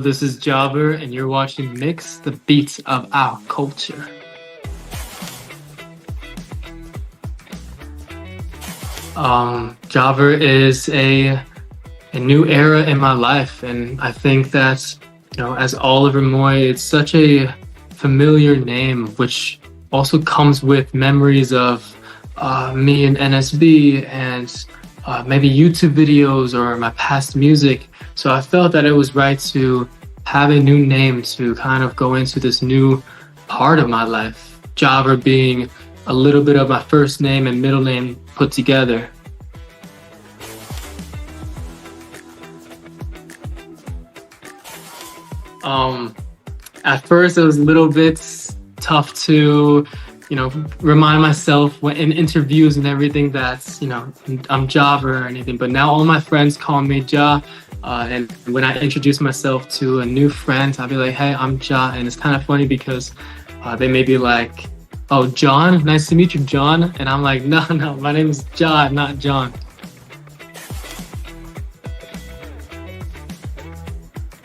This is Jahver, and you're watching Mix, the beats of our culture. Jahver is a new era in my life, and I think that, as Oliver Moy, it's such a familiar name, which also comes with memories of me and NSB and maybe YouTube videos or my past music. So I felt that it was right to have a new name to kind of go into this new part of my life. Jahver being a little bit of my first name and middle name put together. At first it was a little bit tough to remind myself in interviews and everything that, I'm Jahver or anything, but now all my friends call me Jah. And when I introduce myself to a new friend, I'll be like, hey, I'm Jah. And it's kind of funny because they may be like, oh, John, nice to meet you, John. And I'm like, no, my name is Jah, not John.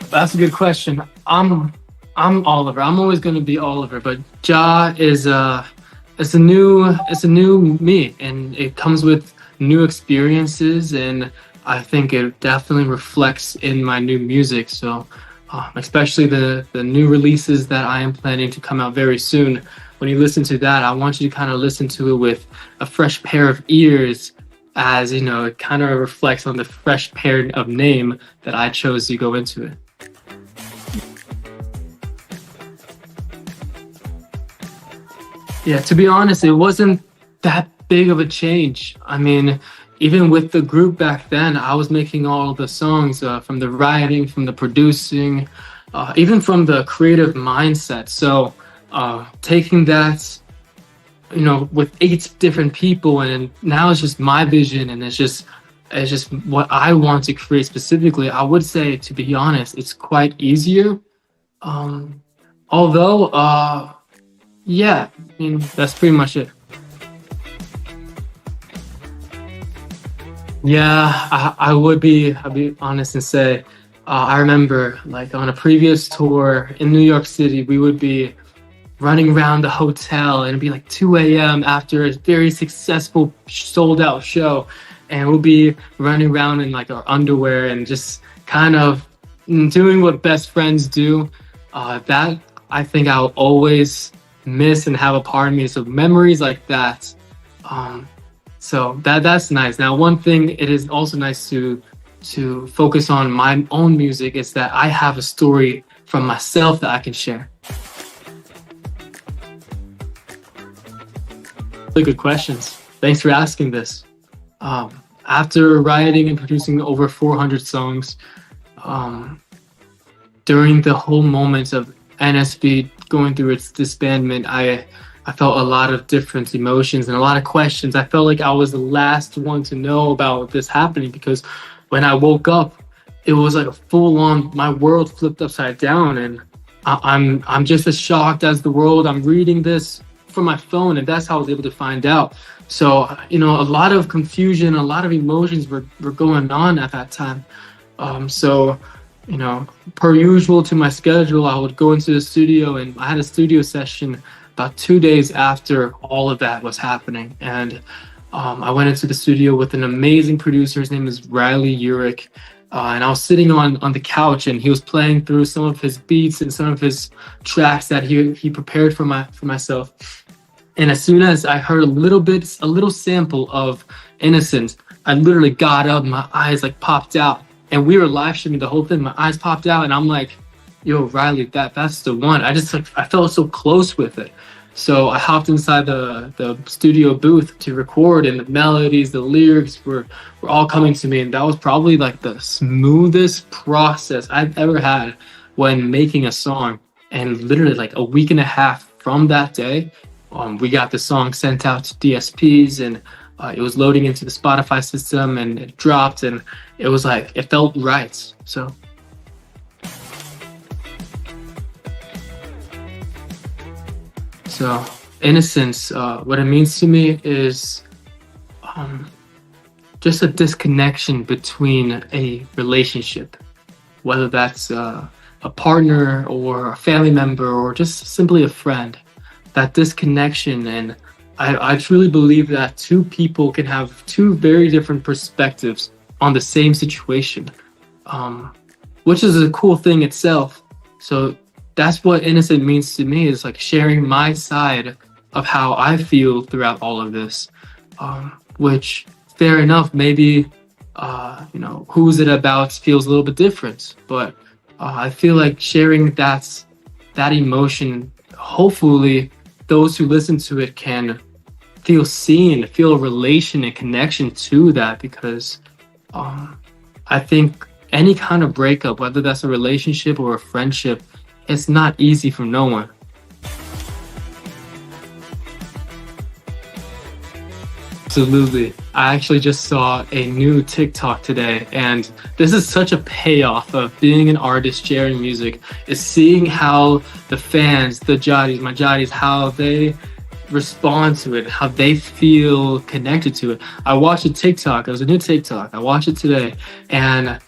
That's a good question. I'm Oliver. I'm always going to be Oliver, but Jah is it's a new me, and it comes with new experiences, and I think it definitely reflects in my new music. So especially the new releases that I am planning to come out very soon. When you listen to that, I want you to kind of listen to it with a fresh pair of ears, as it kind of reflects on the fresh pair of name that I chose to go into it. Yeah, to be honest, it wasn't that big of a change. I mean, even with the group back then, I was making all the songs, from the writing, from the producing, even from the creative mindset. So taking that, with 8 different people, and now it's just my vision, and it's just what I want to create specifically. I would say, to be honest, it's quite easier. Although, yeah, I mean, that's pretty much it. Yeah, I'd be honest and say, I remember like on a previous tour in New York City, we would be running around the hotel, and it'd be like 2 a.m. after a very successful sold out show. And we'll be running around in like our underwear and just kind of doing what best friends do. That I think I'll always miss and have a part of me. So memories like that. So that's nice. Now, one thing it is also nice to focus on my own music is that I have a story from myself that I can share. Really good questions. Thanks for asking this. After writing and producing over 400 songs, during the whole moment of NSB going through its disbandment, I felt a lot of different emotions and a lot of questions. I felt like I was the last one to know about this happening, because when I woke up, it was like a full-on, my world flipped upside down, and I'm just as shocked as the world. I'm reading this from my phone, and that's how I was able to find out. So, a lot of confusion, a lot of emotions were going on at that time. So, per usual to my schedule, I would go into the studio, and I had a studio session about 2 days after all of that was happening. And I went into the studio with an amazing producer. His name is Riley Urick. And I was sitting on the couch, and he was playing through some of his beats and some of his tracks that he prepared for myself. And as soon as I heard a little sample of Innocence, I literally got up, my eyes like popped out. And we were live streaming the whole thing. My eyes popped out, and I'm like, yo, Riley, that's the one. I felt so close with it. So I hopped inside the studio booth to record, and the melodies, the lyrics were all coming to me. And that was probably like the smoothest process I've ever had when making a song. And literally like a week and a half from that day, we got the song sent out to DSPs, and it was loading into the Spotify system, and it dropped, and it was like, it felt right. So Innocence, what it means to me is just a disconnection between a relationship, whether that's a partner or a family member or just simply a friend. That disconnection, and I truly believe that two people can have two very different perspectives on the same situation, which is a cool thing itself. So that's what innocent means to me, is like sharing my side of how I feel throughout all of this, which, fair enough, maybe who's it about feels a little bit different, but I feel like sharing that emotion, hopefully those who listen to it can feel seen, feel a relation and connection to that, because I think any kind of breakup, whether that's a relationship or a friendship, it's not easy for no one. Absolutely. I actually just saw a new TikTok today, and this is such a payoff of being an artist sharing music, is seeing how the fans, the Jadis, my Jadis, how they respond to it, how they feel connected to it. I watched a TikTok, it was a new TikTok, I watched it today, and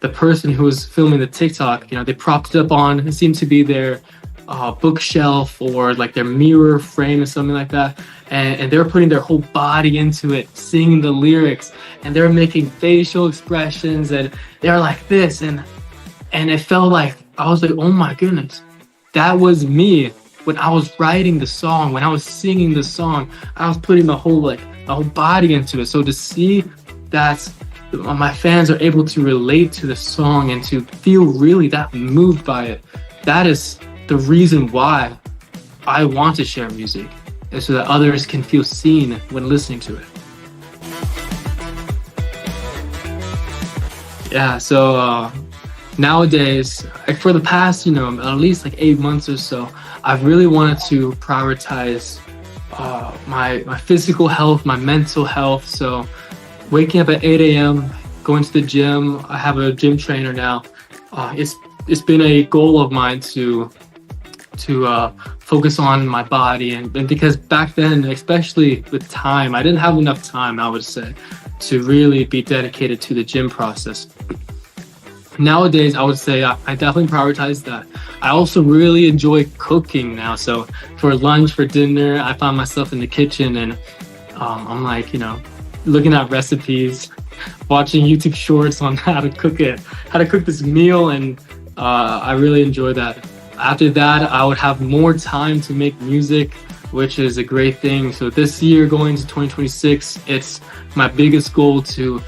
the person who was filming the TikTok, they propped it up on, it seemed to be their bookshelf or like their mirror frame or something like that, and they were putting their whole body into it, singing the lyrics, and they were making facial expressions, and they were like this, and it felt like, I was like, oh my goodness, that was me when I was writing the song, when I was singing the song. I was putting the whole body into it. So to see that my fans are able to relate to the song and to feel really that moved by it, that is the reason why I want to share music, is so that others can feel seen when listening to it. Yeah, so nowadays, like for the past, at least like 8 months or so, I've really wanted to prioritize my physical health, my mental health. So waking up at 8 a.m., going to the gym. I have a gym trainer now. It's been a goal of mine to focus on my body, and because back then, especially with time, I didn't have enough time, I would say, to really be dedicated to the gym process. Nowadays, I would say I definitely prioritize that. I also really enjoy cooking now. So for lunch, for dinner, I find myself in the kitchen, and I'm like, looking at recipes, watching YouTube shorts on how to cook this meal, and I really enjoy that. After that, I would have more time to make music, which is a great thing. So this year, going to 2026, it's my biggest goal to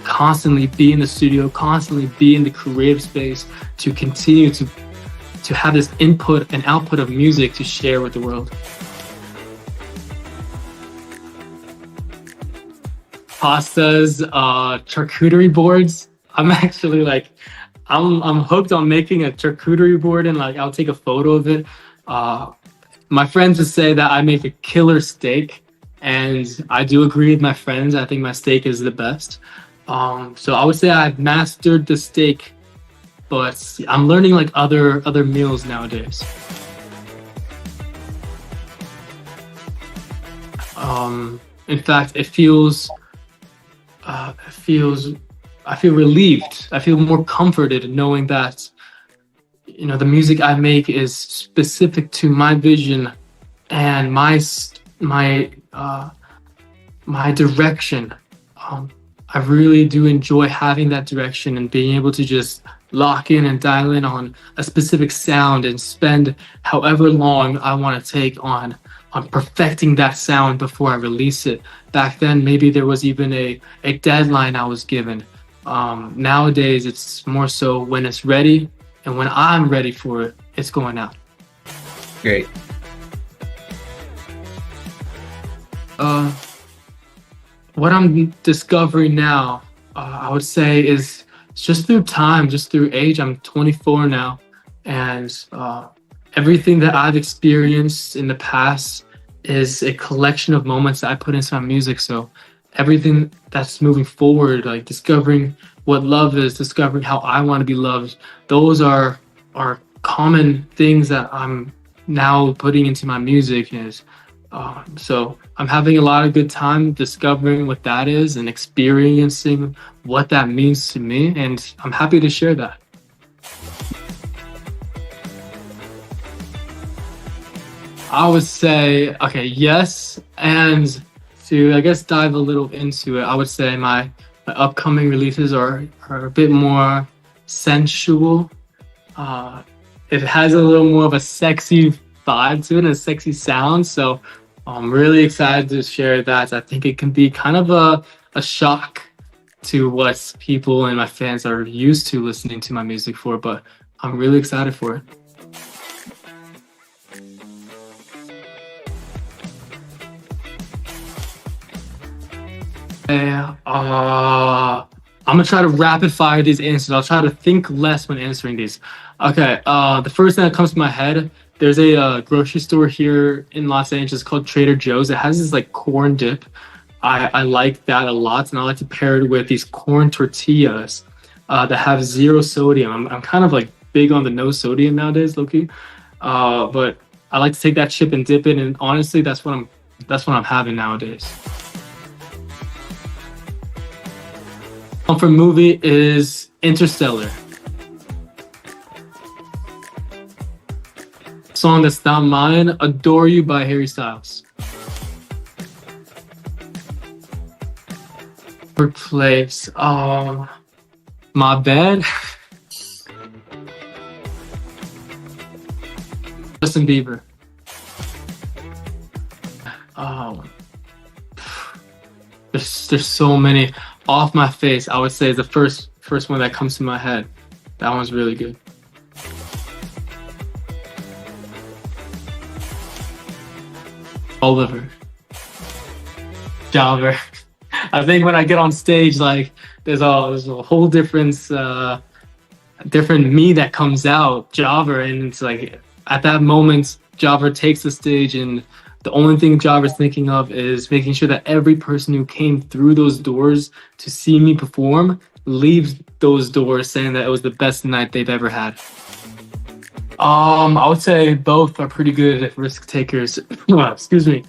constantly be in the studio, constantly be in the creative space, to continue to have this input and output of music to share with the world. Pastas, charcuterie boards. I'm actually I'm hooked on making a charcuterie board, and I'll take a photo of it. My friends would say that I make a killer steak, and I do agree with my friends. I think my steak is the best. So I would say I've mastered the steak, but I'm learning other meals nowadays. In fact, I feel relieved. I feel more comforted knowing that, the music I make is specific to my vision and my direction. I really do enjoy having that direction and being able to just lock in and dial in on a specific sound and spend however long I want to take on perfecting that sound before I release it. Back then, maybe there was even a deadline I was given. Nowadays, it's more so when it's ready, and when I'm ready for it, it's going out. Great. What I'm discovering now, I would say, is just through time, just through age. I'm 24 now, and everything that I've experienced in the past is a collection of moments that I put into my music. So everything that's moving forward, like discovering what love is, discovering how I want to be loved, those are common things that I'm now putting into my music. So I'm having a lot of good time discovering what that is and experiencing what that means to me, and I'm happy to share that. I would say, okay, yes. And to, I guess, dive a little into it, I would say my upcoming releases are a bit more sensual. Uh, it has a little more of a sexy vibe to it and a sexy sound. So I'm really excited to share that. I think it can be kind of a shock to what people and my fans are used to listening to my music for, but I'm really excited for it. I'm gonna try to rapid fire these answers. I'll try to think less when answering these. Okay, the first thing that comes to my head, there's a grocery store here in Los Angeles called Trader Joe's. It has this like corn dip. I like that a lot, and I like to pair it with these corn tortillas that have zero sodium. I'm kind of like big on the no sodium nowadays, low-key. But I like to take that chip and dip it, and honestly, that's what I'm having nowadays. Comfort movie is Interstellar. Song that's not mine, Adore You by Harry Styles. Third place, My Bad. Justin Bieber. There's so many. Off My Face, I would say, is the first one that comes to my head. That one's really good. Oliver. Jahver. I think when I get on stage, like there's a whole different me that comes out, Jahver, and it's like at that moment, Jahver takes the stage, and the only thing Jahver's thinking of is making sure that every person who came through those doors to see me perform leaves those doors saying that it was the best night they've ever had. I would say both are pretty good risk takers. Excuse me.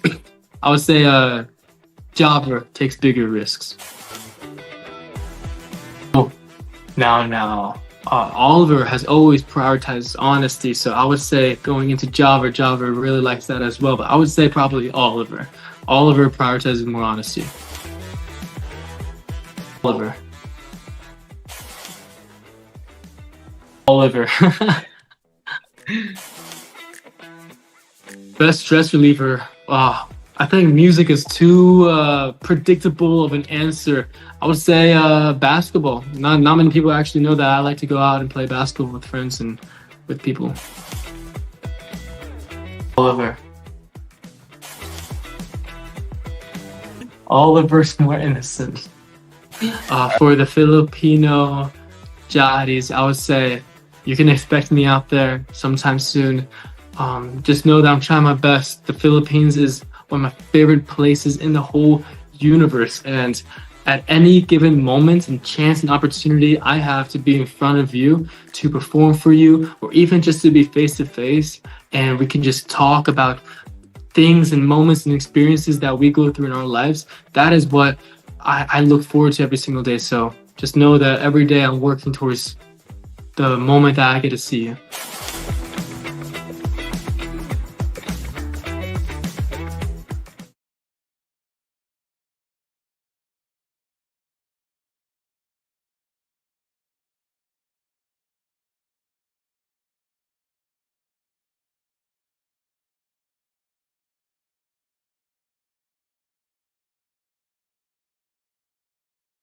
I would say Jahver takes bigger risks. Oh, now. Oliver has always prioritized honesty, so I would say going into Jahver really likes that as well, but I would say probably Oliver. Oliver prioritizes more honesty. Oliver. Best stress reliever. I think music is too predictable of an answer. I would say basketball. Not many people actually know that I like to go out and play basketball with friends and with people. Oliver's more innocent. For the Filipino Jahdies, I would say you can expect me out there sometime soon. Just know that I'm trying my best. The Philippines is one of my favorite places in the whole universe, and at any given moment and chance and opportunity I have to be in front of you, to perform for you, or even just to be face to face, and we can just talk about things and moments and experiences that we go through in our lives, that is what I look forward to every single day. So just know that every day I'm working towards the moment that I get to see you.